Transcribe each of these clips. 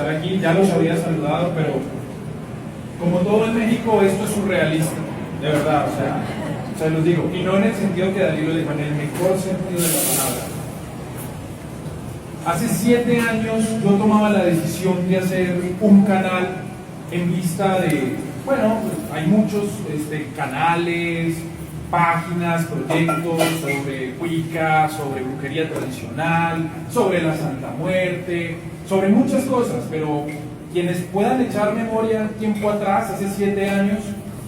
estar aquí. Ya los había saludado, pero como todo en México, esto es surrealista, de verdad, o sea, se los digo, y no en el sentido que Dalí lo dijo, en el mejor sentido de la palabra. Hace 7 años yo tomaba la decisión de hacer un canal en vista de, bueno, hay muchos canales, páginas, proyectos sobre Wicca, sobre brujería tradicional, sobre la Santa Muerte, sobre muchas cosas, pero quienes puedan echar memoria tiempo atrás, hace 7 años,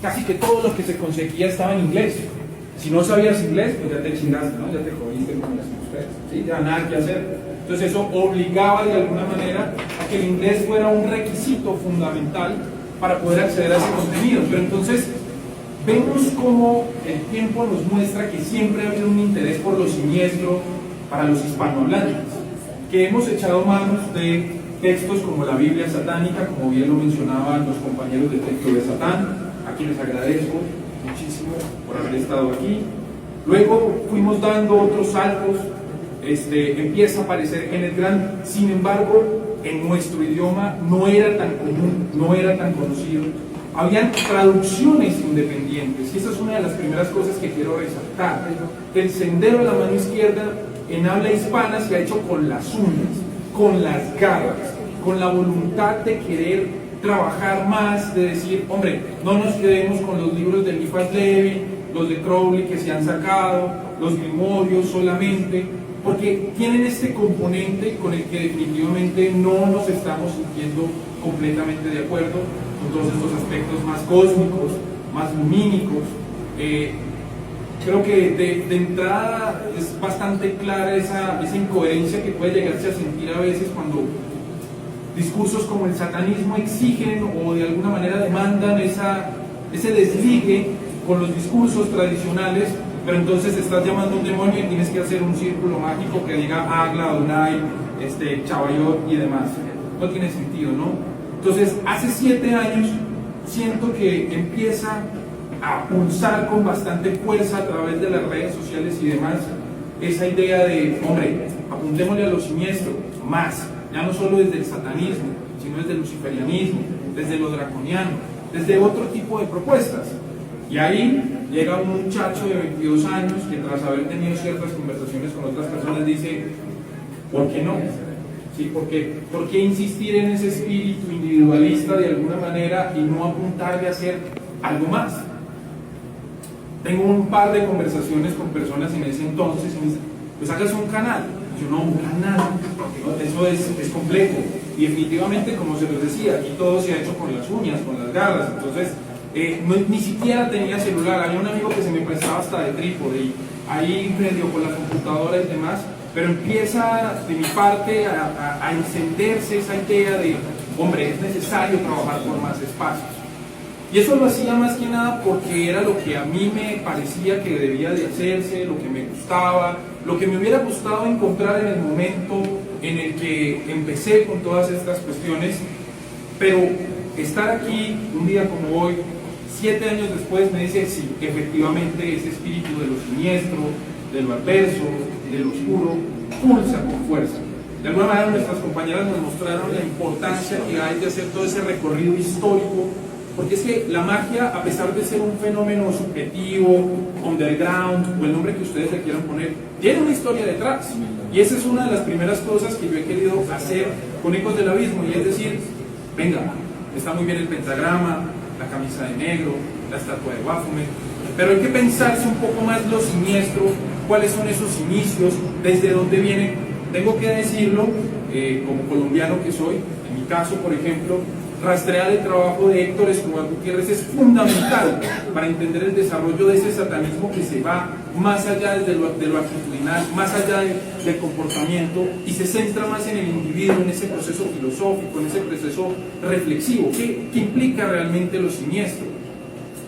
casi que todo lo que se conseguía estaba en inglés. Si no sabías inglés, pues ya te chingaste, ¿no? Ya te jodiste con las mujeres, ¿sí? Ya nada que hacer. Entonces eso obligaba de alguna manera a que el inglés fuera un requisito fundamental para poder acceder a ese contenido. Pero entonces vemos cómo el tiempo nos muestra que siempre ha habido un interés por lo siniestro para los hispanohablantes, que hemos echado manos de textos como la Biblia satánica, como bien lo mencionaban los compañeros del texto de Satán, a quienes agradezco muchísimo por haber estado aquí. Luego fuimos dando otros saltos, empieza a aparecer Kenneth Grant, sin embargo, en nuestro idioma no era tan común, no era tan conocido. Habían traducciones independientes, y esa es una de las primeras cosas que quiero resaltar. El Sendero de la Mano Izquierda en habla hispana se ha hecho con las uñas, con las garras, con la voluntad de querer trabajar más, de decir, hombre, no nos quedemos con los libros de Eliphas Levi, los de Crowley que se han sacado, los grimorios solamente, porque tienen este componente con el que definitivamente no nos estamos sintiendo completamente de acuerdo, con todos estos aspectos más cósmicos, más lumínicos. Creo que de entrada es bastante clara esa incoherencia que puede llegarse a sentir a veces cuando discursos como el satanismo exigen o de alguna manera demandan ese desligue con los discursos tradicionales, pero entonces estás llamando a un demonio y tienes que hacer un círculo mágico que diga Agla, Adonai, Chabayot y demás. No tiene sentido, ¿no? Entonces, hace 7 años siento que empieza a pulsar con bastante fuerza a través de las redes sociales y demás esa idea de, hombre, apuntémosle a lo siniestro, más, ya no solo desde el satanismo, sino desde el luciferianismo, desde lo draconiano, desde otro tipo de propuestas. Y ahí llega un muchacho de 22 años que tras haber tenido ciertas conversaciones con otras personas dice, ¿por qué no? ¿Sí? ¿Por qué insistir en ese espíritu individualista de alguna manera y no apuntarle a hacer algo más? Tengo un par de conversaciones con personas en ese entonces y me dicen, pues hagas un canal. Yo no, un canal, ¿no? Eso es complejo. Y definitivamente, como se los decía, aquí todo se ha hecho con las uñas, con las garras. Entonces, ni siquiera tenía celular. Había un amigo que se me prestaba hasta de trípode y ahí medio con la computadora y demás. Pero empieza de mi parte a encenderse esa idea de, hombre, es necesario trabajar por más espacios. Y eso lo hacía más que nada porque era lo que a mí me parecía que debía de hacerse, lo que me gustaba, lo que me hubiera gustado encontrar en el momento en el que empecé con todas estas cuestiones. Pero estar aquí un día como hoy, 7 años después, me dice, sí, efectivamente ese espíritu de lo siniestro, de lo adverso, de lo oscuro, pulsa con fuerza. De alguna manera nuestras compañeras nos mostraron la importancia que hay de hacer todo ese recorrido histórico, porque es que la magia, a pesar de ser un fenómeno subjetivo, underground, o el nombre que ustedes le quieran poner, tiene una historia detrás. Y esa es una de las primeras cosas que yo he querido hacer con Ecos del Abismo, y es decir, venga, está muy bien el pentagrama, la camisa de negro, la estatua de Baphomet, pero hay que pensarse un poco más lo siniestro, cuáles son esos inicios, desde dónde vienen. Tengo que decirlo, como colombiano que soy, en mi caso, por ejemplo, rastrear el trabajo de Héctor Escobar Gutiérrez es fundamental para entender el desarrollo de ese satanismo que se va más allá de lo actitudinal, más allá del comportamiento y se centra más en el individuo, en ese proceso filosófico, en ese proceso reflexivo. ¿Qué implica realmente lo siniestro?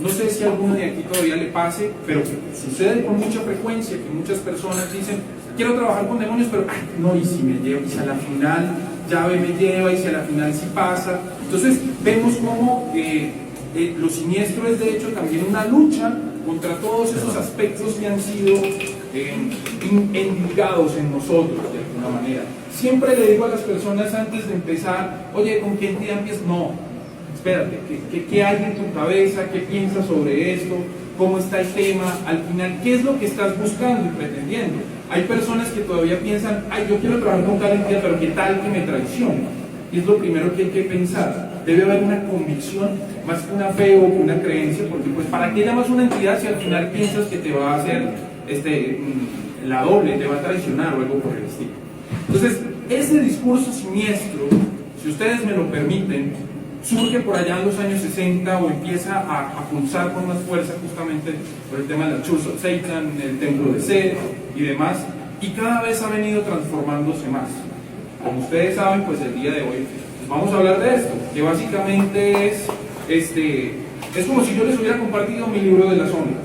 No sé si a alguno de aquí todavía le pase, pero sucede con mucha frecuencia que muchas personas dicen, quiero trabajar con demonios, pero no, y si me llevo, y si a la final llave me lleva, y si a la final sí pasa. Entonces vemos cómo lo siniestro es de hecho también una lucha contra todos esos aspectos que han sido endilgados en nosotros de alguna alguna manera. Siempre le digo a las personas antes de empezar, oye, ¿con qué entidad empiezas? No, espérate, ¿qué hay en tu cabeza? ¿Qué piensas sobre esto? ¿Cómo está el tema? Al final, ¿qué es lo que estás buscando y pretendiendo? Hay personas que todavía piensan, ay, yo quiero trabajar con tal entidad, pero ¿qué tal que me traiciona? Y es lo primero que hay que pensar. Debe haber una convicción, más que una fe o una creencia, porque pues ¿para qué llamas una entidad si al final piensas que te va a hacer la doble, te va a traicionar o algo por el estilo? Entonces, ese discurso siniestro, si ustedes me lo permiten, surge por allá en los años 60 o empieza a pulsar con más fuerza justamente por el tema de la Church of Satan, el templo de Seth y demás, y cada vez ha venido transformándose más. Como ustedes saben, pues el día de hoy pues vamos a hablar de esto, que básicamente es como si yo les hubiera compartido mi libro de las sombras.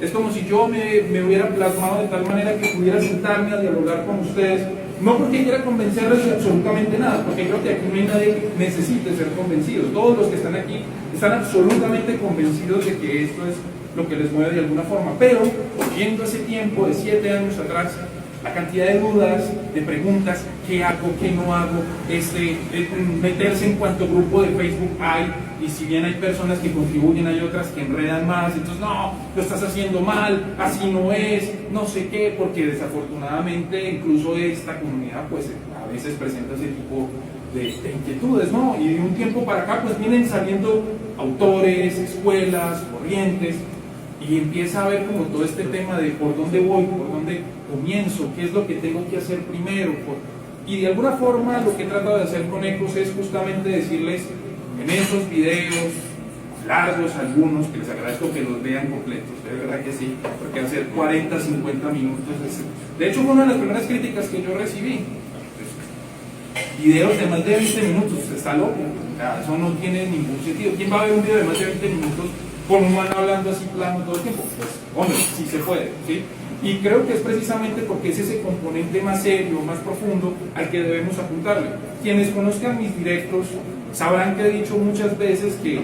Es como si yo me hubiera plasmado de tal manera que pudiera sentarme a dialogar con ustedes, no porque quiera convencerles de absolutamente nada, porque creo que aquí no hay nadie que necesite ser convencido. Todos los que están aquí están absolutamente convencidos de que esto es lo que les mueve de alguna forma, pero viendo ese tiempo de 7 años atrás, la cantidad de dudas, de preguntas, ¿qué hago, qué no hago? Meterse en cuánto grupo de Facebook hay, y si bien hay personas que contribuyen, hay otras que enredan más, entonces no, lo estás haciendo mal, así no es, no sé qué, porque desafortunadamente incluso esta comunidad pues a veces presenta ese tipo de inquietudes, ¿no? Y de un tiempo para acá pues vienen saliendo autores, escuelas, corrientes, y empieza a ver como todo este tema de por dónde voy, por dónde comienzo, qué es lo que tengo que hacer primero. Y de alguna forma lo que he tratado de hacer con Ecos es justamente decirles en esos videos largos, algunos, que les agradezco que los vean completos, de verdad que sí, porque hacer 40, 50 minutos, de hecho fue una de las primeras críticas que yo recibí. Videos de más de 20 minutos, está loco, o sea, eso no tiene ningún sentido. ¿Quién va a ver un video de más de 20 minutos con un man hablando así plano todo el tiempo? Pues, hombre, sí se puede, ¿sí? Y creo que es precisamente porque es ese componente más serio, más profundo, al que debemos apuntarle. Quienes conozcan mis directos sabrán que he dicho muchas veces que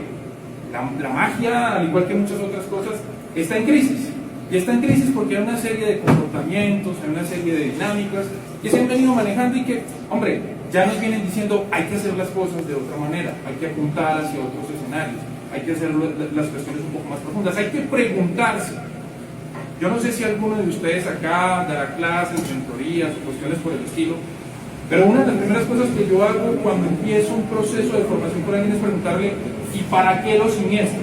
la magia, al igual que muchas otras cosas, está en crisis. Y está en crisis porque hay una serie de comportamientos, hay una serie de dinámicas que se han venido manejando y que, hombre, ya nos vienen diciendo hay que hacer las cosas de otra manera, hay que apuntar hacia otros escenarios, hay que hacer las cuestiones un poco más profundas, hay que preguntarse. Yo no sé si alguno de ustedes acá dará clases, mentorías o cuestiones por el estilo, pero una de las primeras cosas que yo hago cuando empiezo un proceso de formación con alguien es preguntarle ¿y para qué lo siniestro?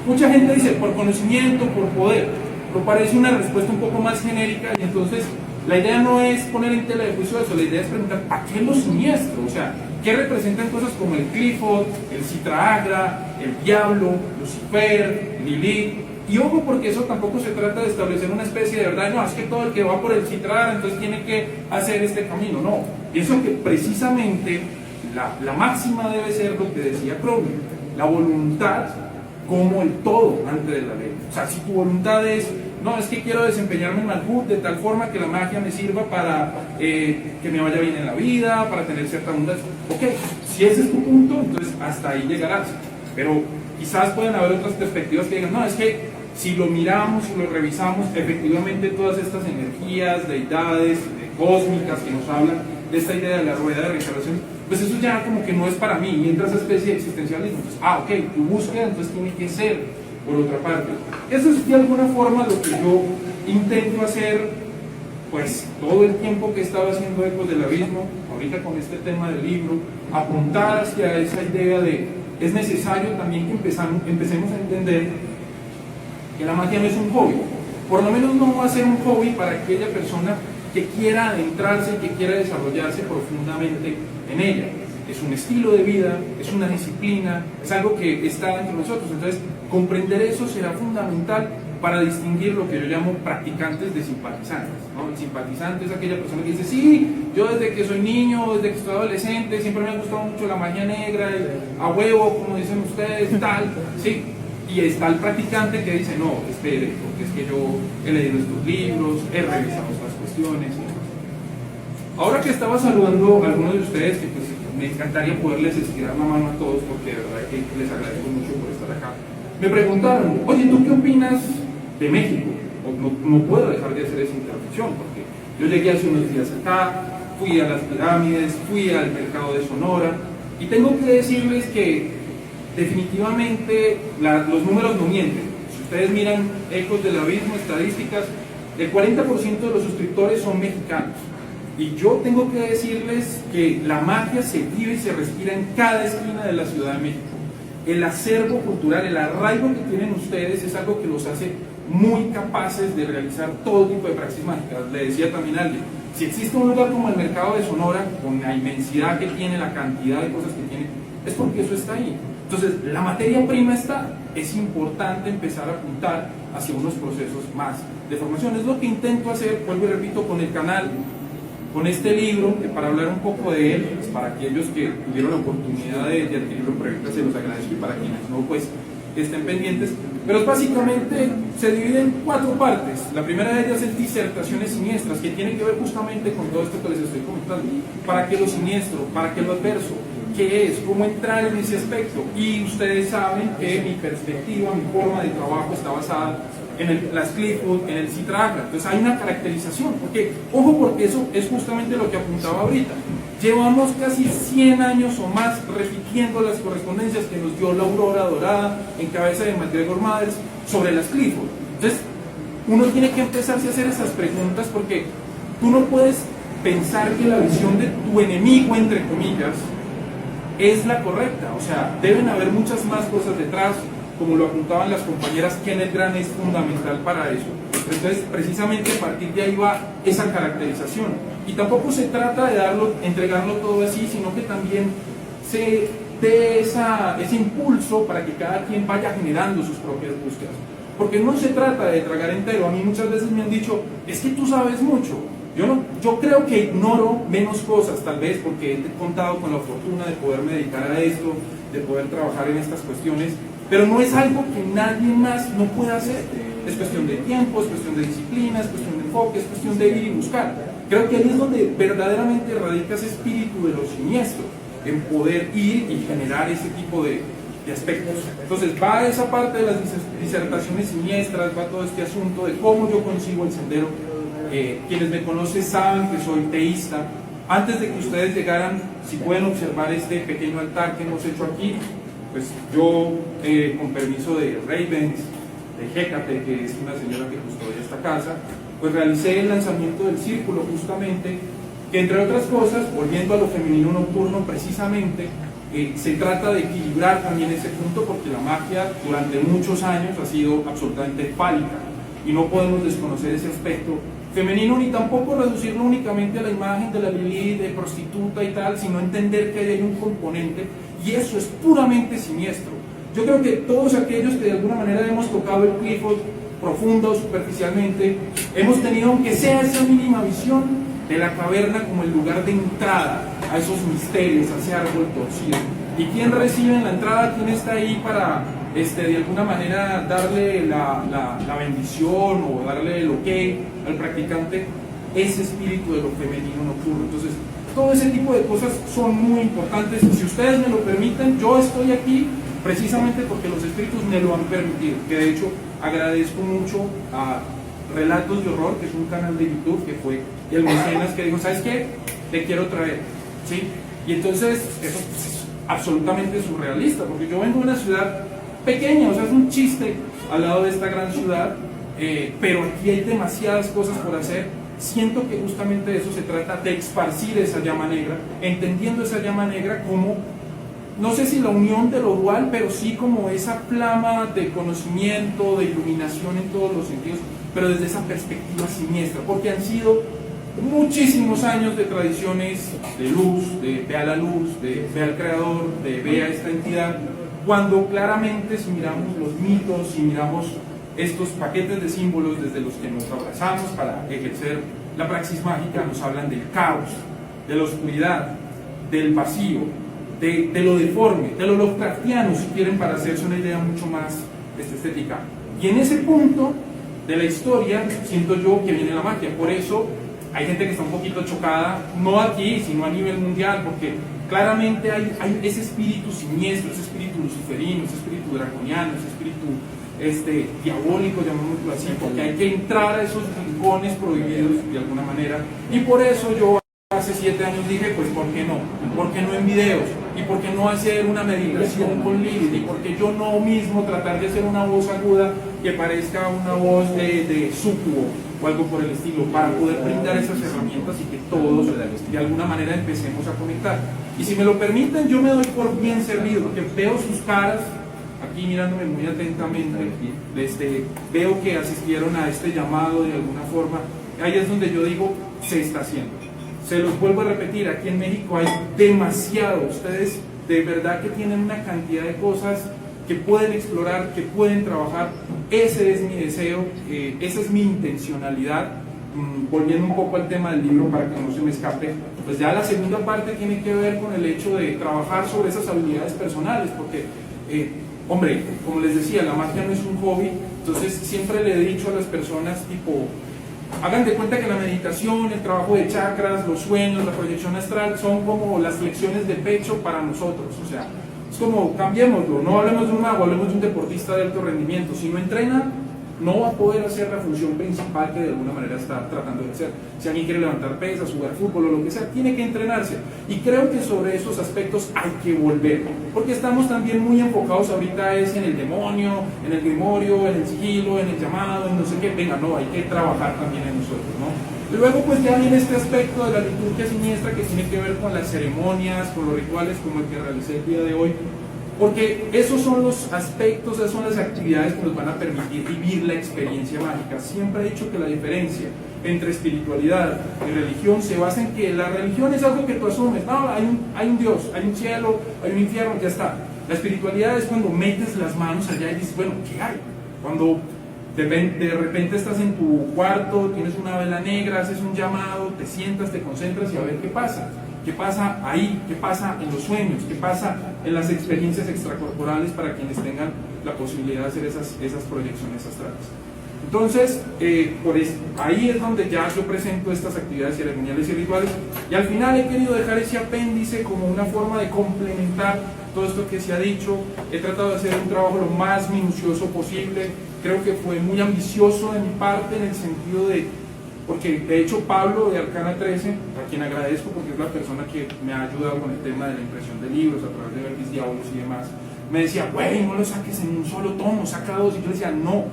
Mucha gente dice por conocimiento, por poder, pero parece una respuesta un poco más genérica y entonces la idea no es poner en tela de juicio eso, la idea es preguntar ¿para qué lo siniestro? O sea, ¿qué representan cosas como el Clifford, el Citra Agra, el Diablo, Lucifer, Lilith? Y ojo, porque eso tampoco se trata de establecer una especie de verdad, no, es que todo el que va por el Citra Agra entonces tiene que hacer este camino, no. Pienso que precisamente la máxima debe ser lo que decía Crowley, la voluntad como el todo antes de la ley. O sea, si tu voluntad es, no, es que quiero desempeñarme en Malkuth de tal forma que la magia me sirva para que me vaya bien en la vida, para tener cierta abundancia. Ok, si ese es tu punto, entonces hasta ahí llegarás. Pero quizás pueden haber otras perspectivas que digan, no, es que si lo miramos, si lo revisamos, efectivamente todas estas energías, deidades, cósmicas que nos hablan de esta idea de la rueda de reencarnación, pues eso ya como que no es para mí, y entra esa especie de existencialismo. Entonces, ok, tu búsqueda entonces tiene que ser por otra parte. Eso es de alguna forma lo que yo intento hacer, pues todo el tiempo que he estado haciendo Ecos del Abismo, ahorita con este tema del libro, apuntar hacia esa idea de, es necesario también que empecemos a entender que la magia no es un hobby, por lo menos no va a ser un hobby para aquella persona que quiera adentrarse, que quiera desarrollarse profundamente en ella. Es un estilo de vida, es una disciplina, es algo que está dentro de nosotros. Entonces, comprender eso será fundamental para distinguir lo que yo llamo practicantes de simpatizantes, ¿no? El simpatizante es aquella persona que dice, sí, yo desde que soy niño, desde que estoy adolescente, siempre me ha gustado mucho la magia negra, a huevo, como dicen ustedes, tal, sí. Y está el practicante que dice, no, espere, porque es que yo he leído estos libros, he revisado estas cuestiones. Ahora que estaba saludando a algunos de ustedes, que pues me encantaría poderles estirar la mano a todos, porque de verdad que les agradezco mucho por estar acá. Me preguntaron, oye, ¿tú qué opinas de México? No puedo dejar de hacer esa intervención, porque yo llegué hace unos días acá, fui a las pirámides, fui al mercado de Sonora, y tengo que decirles que definitivamente los números no mienten. Si ustedes miran Ecos del Abismo, estadísticas, el 40% de los suscriptores son mexicanos. Y yo tengo que decirles que la magia se vive y se respira en cada esquina de la Ciudad de México. El acervo cultural, el arraigo que tienen ustedes es algo que los hace muy capaces de realizar todo tipo de praxis mágicas. Le decía también a alguien, si existe un lugar como el mercado de Sonora, con la inmensidad que tiene, la cantidad de cosas que tiene, es porque eso está ahí. Entonces, la materia prima está, es importante empezar a apuntar hacia unos procesos más de formación. Es lo que intento hacer, vuelvo y repito, con el canal, con este libro, que para hablar un poco de él, pues para aquellos que tuvieron la oportunidad de adquirirlo en preventa, se los agradezco, y para quienes no, pues estén pendientes. Pero básicamente se divide en 4 partes. La primera de ellas es disertaciones siniestras, que tiene que ver justamente con todo esto que les estoy comentando. ¿Para qué lo siniestro? ¿Para qué lo adverso? ¿Qué es? ¿Cómo entrar en ese aspecto? Y ustedes saben que mi perspectiva, mi forma de trabajo está basada en las Clifford, en el Citragra. Entonces hay una caracterización, porque, ojo, porque eso es justamente lo que apuntaba ahorita. Llevamos casi 100 años o más repitiendo las correspondencias que nos dio la Aurora Dorada en cabeza de MacGregor Mathers sobre las Clifford. Entonces, uno tiene que empezarse a hacer esas preguntas, porque tú no puedes pensar que la visión de tu enemigo, entre comillas, es la correcta. O sea, deben haber muchas más cosas detrás, como lo apuntaban las compañeras. Kenneth Grant es fundamental para eso. Entonces, precisamente a partir de ahí va esa caracterización. Y tampoco se trata de entregarlo todo así, sino que también se dé ese impulso para que cada quien vaya generando sus propias búsquedas. Porque no se trata de tragar entero. A mí muchas veces me han dicho, es que tú sabes mucho. Yo creo que ignoro menos cosas, tal vez porque he contado con la fortuna de poderme dedicar a esto, de poder trabajar en estas cuestiones, pero no es algo que nadie más no pueda hacer. Es cuestión de tiempo, es cuestión de disciplina, es cuestión de enfoque, es cuestión de ir y buscar. Creo que ahí es donde verdaderamente radica ese espíritu de lo siniestro, en poder ir y generar ese tipo de aspectos. Entonces va esa parte de las disertaciones siniestras, va todo este asunto de cómo yo consigo el sendero. Quienes me conocen saben que soy teísta. Antes de que ustedes llegaran, si pueden observar este pequeño altar que hemos hecho aquí, pues yo, con permiso de Ravens, de Hécate, que es una señora que custodia esta casa, pues realicé el lanzamiento del círculo, justamente, que entre otras cosas, volviendo a lo femenino nocturno, precisamente, se trata de equilibrar también ese punto, porque la magia durante muchos años ha sido absolutamente fálica, y no podemos desconocer ese aspecto femenino, ni tampoco reducirlo únicamente a la imagen de la Lilith, de prostituta y tal, sino entender que ahí hay un componente, y eso es puramente siniestro. Yo creo que todos aquellos que de alguna manera hemos tocado el Clifford profunda o superficialmente, hemos tenido, aunque sea esa mínima visión de la caverna como el lugar de entrada a esos misterios, a ese árbol torcido. ¿Y quién recibe en la entrada? ¿Quién está ahí para de alguna manera darle la bendición o darle el ok al practicante? Ese espíritu de lo femenino nocturno. Entonces, todo ese tipo de cosas son muy importantes. Si ustedes me lo permiten, yo estoy aquí precisamente porque los espíritus me lo han permitido, que de hecho agradezco mucho a Relatos de Horror, que es un canal de YouTube, que fue el mecenas que dijo, ¿sabes qué? Te quiero traer, ¿sí? Y entonces eso es absolutamente surrealista, porque yo vengo de una ciudad pequeña, o sea, es un chiste al lado de esta gran ciudad, pero aquí hay demasiadas cosas por hacer. Siento que justamente de eso se trata, de esparcir esa llama negra, entendiendo esa llama negra como, no sé si la unión de lo dual, pero sí como esa flama de conocimiento, de iluminación en todos los sentidos, pero desde esa perspectiva siniestra, porque han sido muchísimos años de tradiciones de luz, de ve a la luz, de ve al creador, de ve a esta entidad, cuando claramente si miramos los mitos, si miramos estos paquetes de símbolos desde los que nos abrazamos para ejercer la praxis mágica, nos hablan del caos, de la oscuridad, del vacío, de lo deforme, de lo Lovecraftiano, si quieren, para hacerse una idea mucho más estética. Y en ese punto de la historia siento yo que viene la magia. Por eso hay gente que está un poquito chocada, no aquí, sino a nivel mundial, porque claramente hay ese espíritu siniestro, ese espíritu luciferino, ese espíritu draconiano, ese espíritu diabólico, llamémoslo así, porque hay que entrar a esos rincones prohibidos de alguna manera, y por eso yo hace 7 años dije, pues ¿por qué no? ¿Por qué no en videos? ¿Y por qué no hacer una meditación con Lilith? ¿Y por qué yo no mismo tratar de hacer una voz aguda que parezca una voz de súcubo o algo por el estilo, para poder brindar esas herramientas y que todos de alguna manera empecemos a conectar? Y si me lo permiten, yo me doy por bien servido, porque veo sus caras aquí mirándome muy atentamente, veo que asistieron a este llamado de alguna forma. Ahí es donde yo digo, se está haciendo. Se los vuelvo a repetir, aquí en México hay demasiado. Ustedes de verdad que tienen una cantidad de cosas que pueden explorar, que pueden trabajar. Ese es mi deseo, esa es mi intencionalidad. Volviendo un poco al tema del libro para que no se me escape, pues ya la segunda parte tiene que ver con el hecho de trabajar sobre esas habilidades personales, porque hombre, como les decía, la magia no es un hobby. Entonces siempre le he dicho a las personas, tipo, hagan de cuenta que la meditación, el trabajo de chakras, los sueños, la proyección astral son como las flexiones de pecho para nosotros. O sea, es como, cambiémoslo, no hablemos de un mago, hablemos de un deportista de alto rendimiento. Si no entrena, no va a poder hacer la función principal que de alguna manera está tratando de hacer. Si alguien quiere levantar pesas, jugar fútbol o lo que sea, tiene que entrenarse. Y creo que sobre esos aspectos hay que volver, porque estamos también muy enfocados ahorita es en el demonio, en el grimorio, en el sigilo, en el llamado, en no sé qué. Venga, no, hay que trabajar también en nosotros, ¿no? Y luego pues ya viene este aspecto de la liturgia siniestra que tiene que ver con las ceremonias, con los rituales como el que realicé el día de hoy, porque esos son los aspectos, esas son las actividades que nos van a permitir vivir la experiencia mágica. Siempre he dicho que la diferencia entre espiritualidad y religión se basa en que la religión es algo que tú asumes. No, hay un Dios, hay un cielo, hay un infierno, ya está. La espiritualidad es cuando metes las manos allá y dices, bueno, ¿qué hay? Cuando de repente estás en tu cuarto, tienes una vela negra, haces un llamado, te sientas, te concentras y a ver qué pasa. ¿Qué pasa ahí? ¿Qué pasa en los sueños? ¿Qué pasa en las experiencias extracorporales para quienes tengan la posibilidad de hacer esas proyecciones astrales? Entonces, ahí es donde ya yo presento estas actividades ceremoniales y rituales, y al final he querido dejar ese apéndice como una forma de complementar todo esto que se ha dicho. He tratado de hacer un trabajo lo más minucioso posible. Creo que fue muy ambicioso de mi parte en el sentido de, porque de hecho Pablo de Arcana 13, a quien agradezco porque es la persona que me ha ayudado con el tema de la impresión de libros a través de Verbis Diabolos y demás, me decía, güey, no lo saques en un solo tomo, saca dos. Y yo le decía, no,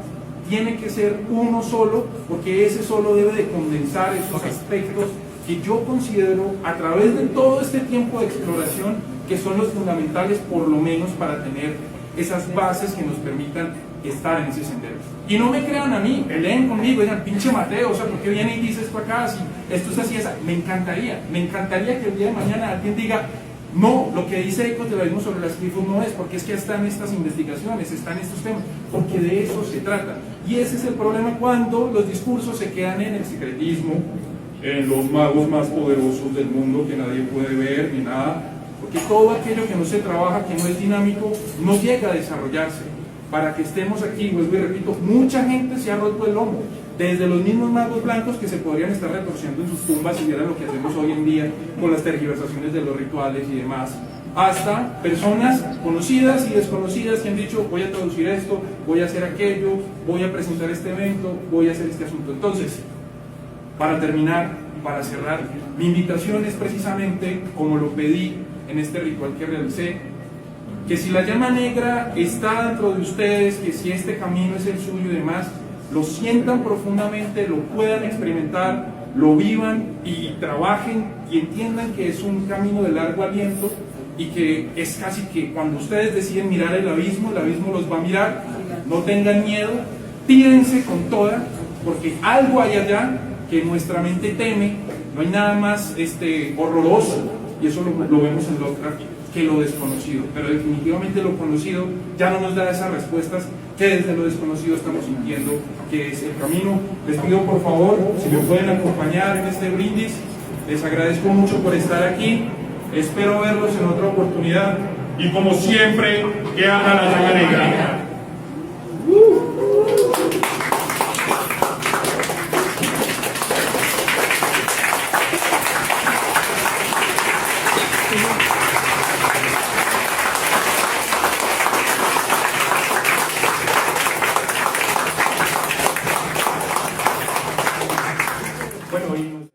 tiene que ser uno solo, porque ese solo debe de condensar esos aspectos que yo considero a través de todo este tiempo de exploración que son los fundamentales, por lo menos para tener esas bases que nos permitan estar en ese sendero. Y no me crean a mí, peleen conmigo, digan, pinche Mateo, o sea, ¿por qué viene y dice esto acá? Si esto es así, esa. Me encantaría que el día de mañana alguien diga, no, lo que dice Ecos de la misma sobre las grifos no es, porque es que están estas investigaciones, están estos temas, porque de eso se trata. Y ese es el problema cuando los discursos se quedan en el secretismo, en los magos más poderosos del mundo que nadie puede ver ni nada, porque todo aquello que no se trabaja, que no es dinámico, no llega a desarrollarse. Para que estemos aquí, vuelvo y repito, mucha gente se ha roto el lomo, desde los mismos magos blancos que se podrían estar retorciendo en sus tumbas si vieran lo que hacemos hoy en día con las tergiversaciones de los rituales y demás, hasta personas conocidas y desconocidas que han dicho, voy a traducir esto, voy a hacer aquello, voy a presentar este evento, voy a hacer este asunto. Entonces, para terminar, para cerrar, mi invitación es precisamente, como lo pedí en este ritual que realicé, que si la llama negra está dentro de ustedes, que si este camino es el suyo y demás, lo sientan profundamente, lo puedan experimentar, lo vivan y trabajen y entiendan que es un camino de largo aliento y que es casi que cuando ustedes deciden mirar el abismo los va a mirar. No tengan miedo, tírense con toda, porque algo hay allá que nuestra mente teme. No hay nada más horroroso, y eso lo vemos en Lovecraft, que lo desconocido, pero definitivamente lo conocido ya no nos da esas respuestas que desde lo desconocido estamos sintiendo que es el camino. Les pido por favor, si me pueden acompañar en este brindis, les agradezco mucho por estar aquí, espero verlos en otra oportunidad y como siempre, que haga la llama negra. Bueno, y